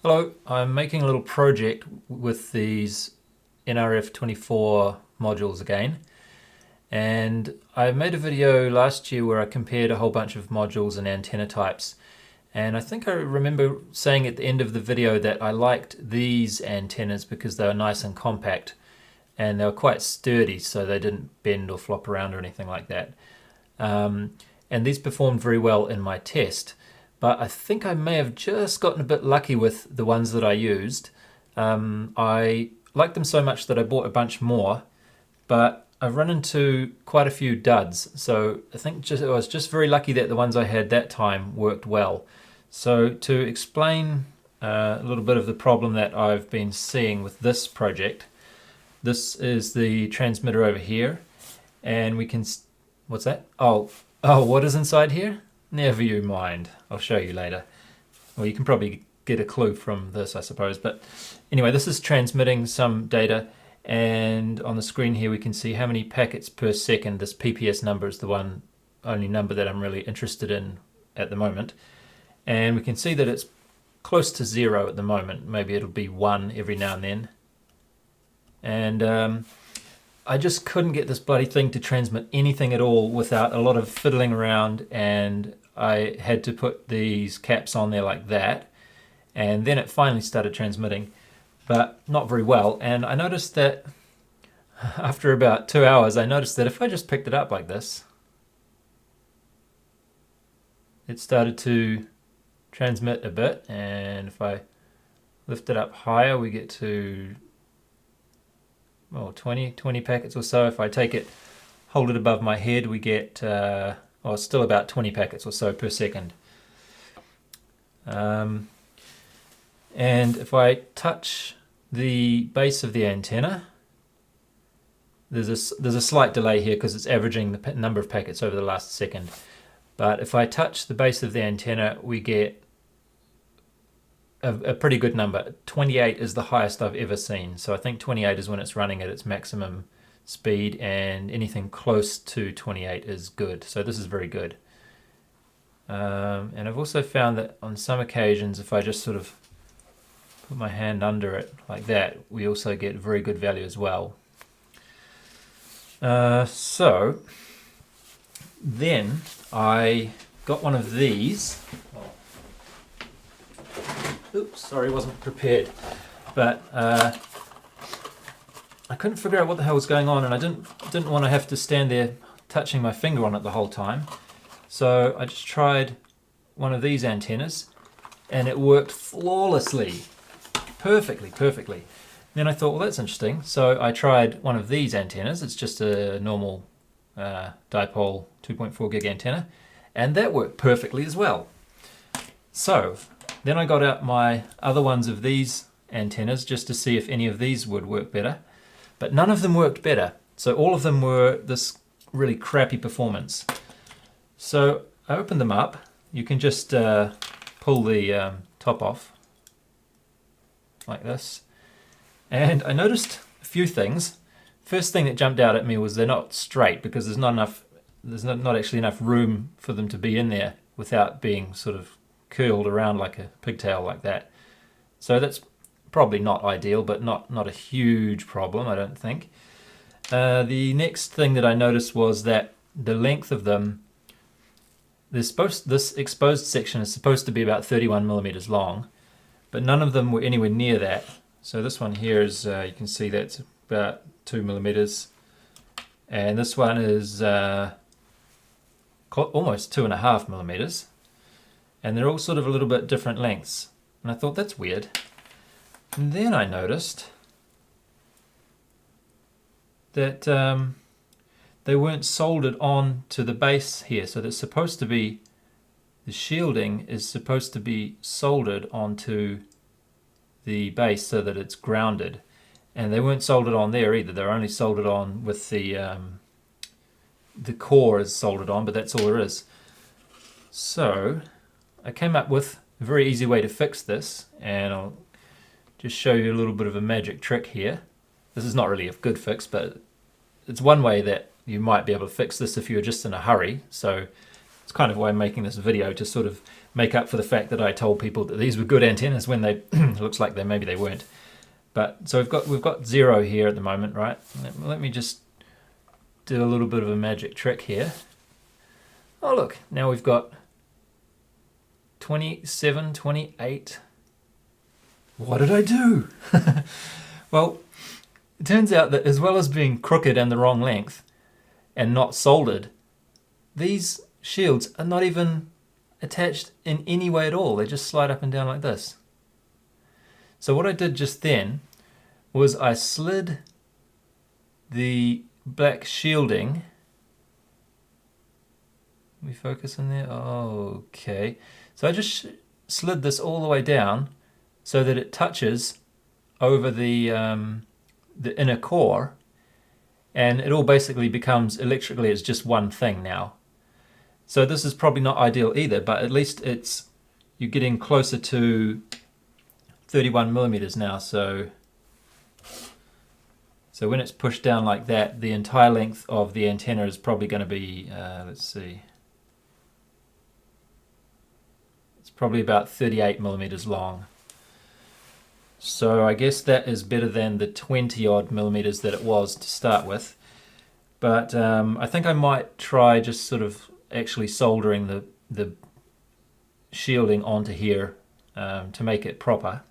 Hello, I'm making a little project with these NRF24 modules again, and I made a video last year where I compared a whole bunch of modules and antenna types, and I think I remember saying at the end of the video that I liked these antennas because they were nice and compact and they were quite sturdy, so they didn't bend or flop around or anything like that. And these performed very well in my test. But I think I may have just gotten a bit lucky with the ones that I used. I liked them so much that I bought a bunch more, but I've run into quite a few duds. So I think I was just very lucky that the ones I had that time worked well. So to explain a little bit of the problem that I've been seeing with this project, this is the transmitter over here, and we can... What's that? Oh, what is inside here? Never you mind. I'll show you later. Well, you can probably get a clue from this, I suppose. But anyway, this is transmitting some data, and on the screen here we can see how many packets per second. This PPS number is the only number that I'm really interested in at the moment. And we can see that it's close to 0 at the moment. Maybe it'll be 1 every now and then. And I just couldn't get this bloody thing to transmit anything at all without a lot of fiddling around, and I had to put these caps on there like that, and then it finally started transmitting, but not very well. And I noticed that after about 2 hours, I noticed that if I just picked it up like this, it started to transmit a bit, and if I lift it up higher, we get to 20 packets or so. If I take it, hold it above my head, we get still about 20 packets or so per second. And if I touch the base of the antenna, there's a slight delay here because it's averaging the number of packets over the last second. But if I touch the base of the antenna, we get a pretty good number. 28 is the highest I've ever seen. So I think 28 is when it's running at its maximum speed, and anything close to 28 is good. So this is very good. And I've also found that on some occasions, if I just sort of put my hand under it like that, we also get very good value as well. So then I got one of these. Oops, sorry, wasn't prepared. But I couldn't figure out what the hell was going on, and I didn't want to have to stand there touching my finger on it the whole time. So I just tried one of these antennas, and it worked flawlessly, perfectly. Then I thought, well, that's interesting. So I tried one of these antennas. It's just a normal dipole 2.4 gig antenna, and that worked perfectly as well. So then I got out my other ones of these antennas just to see if any of these would work better, but none of them worked better. So all of them were this really crappy performance. So I opened them up. You can just pull the top off like this, and I noticed a few things. First thing that jumped out at me was they're not straight, because there's not actually enough room for them to be in there without being sort of curled around like a pigtail like that. So that's probably not ideal, but not a huge problem, I don't think. The next thing that I noticed was that the length of them, this exposed section is supposed to be about 31 millimeters long, but none of them were anywhere near that. So this one here is, you can see that's about 2 millimeters, and this one is almost 2.5 millimeters. And they're all sort of a little bit different lengths. And I thought, that's weird. And then I noticed that they weren't soldered on to the base here. So they're supposed to be, the shielding is supposed to be soldered onto the base so that it's grounded. And they weren't soldered on there either. They're only soldered on with the core is soldered on, but that's all there is. So I came up with a very easy way to fix this, and I'll just show you a little bit of a magic trick here. This is not really a good fix, but it's one way that you might be able to fix this if you're just in a hurry. So it's kind of why I'm making this video, to sort of make up for the fact that I told people that these were good antennas when they looks like maybe they weren't. But so we've got 0 here at the moment, right? Let me just do a little bit of a magic trick here. Oh look, now we've got 27, 28. What did I do? Well, it turns out that as well as being crooked and the wrong length and not soldered, these shields are not even attached in any way at all. They just slide up and down like this. So what I did just then was I slid the black shielding. Can we focus in there? Okay. So I just slid this all the way down so that it touches over the inner core, and it all basically becomes electrically, it's just one thing now. So this is probably not ideal either, but at least you're getting closer to 31 millimeters now. So when it's pushed down like that, the entire length of the antenna is probably going to be, let's see, it's probably about 38 millimeters long. So I guess that is better than the 20 odd millimeters that it was to start with. But I think I might try just sort of actually soldering the shielding onto here to make it proper.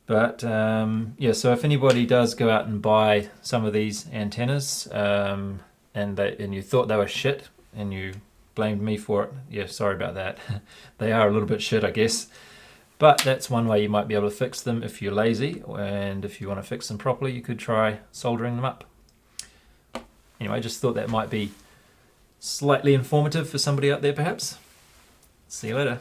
But yeah, so if anybody does go out and buy some of these antennas and you thought they were shit and you blamed me for it, yeah, sorry about that. They are a little bit shit, I guess. But that's one way you might be able to fix them if you're lazy, and if you want to fix them properly, you could try soldering them up. Anyway, I just thought that might be slightly informative for somebody out there perhaps. See you later.